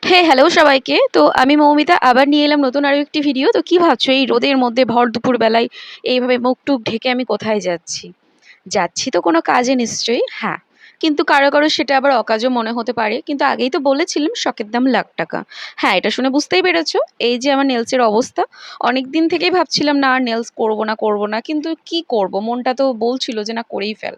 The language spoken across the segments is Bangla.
হে হ্যালো সবাইকে। তো আমি মৌমিতা আবার নিয়ে এলাম নতুন আরো একটি ভিডিও। তো কি ভাবছো এই রোদের মধ্যে ভর দুপুর বেলায় এইভাবে মুখ টুক ঢেকে আমি কোথায় যাচ্ছি? যাচ্ছি তো কোনো কাজে নিশ্চয়ই, হ্যাঁ। কিন্তু কারো কারো সেটা আবার অকাজও মনে হতে পারে। কিন্তু আগেই তো বলেছিলাম শখের দাম লাখ টাকা। হ্যাঁ, এটা শুনে বুঝতেই পেরেছো। এই যে আমার নেলসের অবস্থা, অনেক দিন থেকেই ভাবছিলাম না আর নেলস করবো না, কিন্তু কি করব, মনটা তো বলছিল যে না করেই ফেল।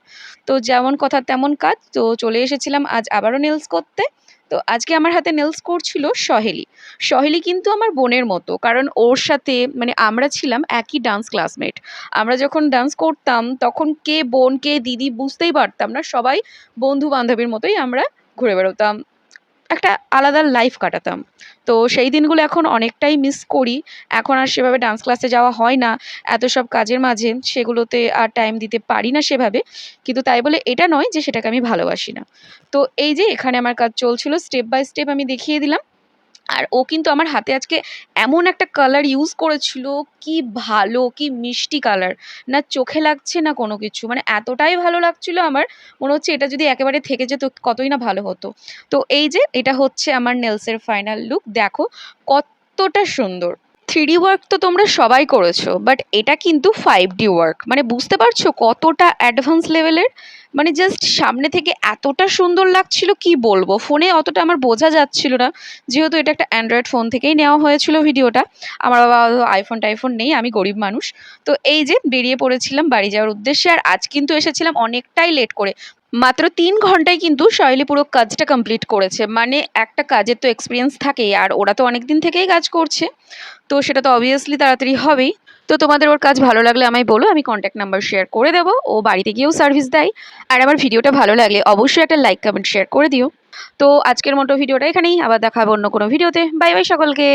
তো যেমন কথা তেমন কাজ, তো চলে এসেছিলাম আজ আবারও নেলস করতে। তো আজকে আমার হাতে নেলস করছিল সহেলি। সহেলি কিন্তু আমার বোনের মতো, কারণ ওর সাথে মানে আমরা ছিলাম একই ডান্স ক্লাসমেট। আমরা যখন ডান্স করতাম তখন কে বোন কে দিদি বুঝতেই পারতাম না, সবাই বন্ধু বান্ধবীর মতোই আমরা ঘুরে বেড়াতাম, একটা আলাদা লাইফ কাটাতাম। তো সেই দিনগুলো এখন অনেকটাই মিস করি। এখন আর সেভাবে ডান্স ক্লাসে যাওয়া হয় না, এত সব কাজের মাঝে সেগুলোতে আর টাইম দিতে পারি না সেভাবে। কিন্তু তাই বলে এটা নয় যে সেটাকে আমি ভালোবাসি না। তো এই যে এখানে আমার কাজ চলছিল, স্টেপ বাই স্টেপ আমি দেখিয়ে দিলাম। আর ও কিন্তু আমার হাতে আজকে এমন একটা কালার ইউজ করেছিল, কি ভালো, কি মিষ্টি কালার! না চোখে লাগছে না কোনো কিছু, মানে এতটাই ভালো লাগছিল আমার, মনে হচ্ছে এটা যদি একেবারে থেকে যেত কতই না ভালো হতো। তো এই যে এটা হচ্ছে আমার নেলসের ফাইনাল লুক, দেখো কতটা সুন্দর। থ্রি ডি ওয়ার্ক তো তোমরা সবাই করেছো, বাট এটা কিন্তু 5D ওয়ার্ক, মানে বুঝতে পারছো কতটা অ্যাডভান্স লেভেলের। মানে জাস্ট সামনে থেকে এতটা সুন্দর লাগছিল, কি বলবো, ফোনে অতটা আমার বোঝা যাচ্ছিল না, যেহেতু এটা একটা অ্যান্ড্রয়েড ফোন থেকেই নেওয়া হয়েছিল ভিডিওটা। আমার বাবা আইফোন টাইফোন নেই, আমি গরিব মানুষ। তো এই যে বেরিয়ে পড়েছিলাম বাড়ি যাওয়ার উদ্দেশ্যে, আর আজ কিন্তু এসেছিলাম অনেকটাই লেট করে। মাত্র 3 ঘন্টায় কিন্তু শৈলী পুরো কাজটা কমপ্লিট করেছে। মানে একটা কাজের তো এক্সপিরিয়েন্স থাকেই, আর ওরা তো অনেক দিন থেকেই কাজ করছে, তো সেটা তো অবভিয়াসলি তাড়াতাড়ি হবেই। তো তোমাদের ওর কাজ ভালো লাগলে আমায় বলো, আমি কন্ট্যাক্ট নাম্বার শেয়ার করে দেবো, ও বাড়িতে গিয়েও সার্ভিস দেয়। আর আমার ভিডিওটা ভালো লাগলে অবশ্যই একটা লাইক কমেন্ট শেয়ার করে দিও। তো আজকের মতো ভিডিওটা এখানেই, আবার দেখা হবে অন্য কোনো ভিডিওতে। বাই বাই সকলকে।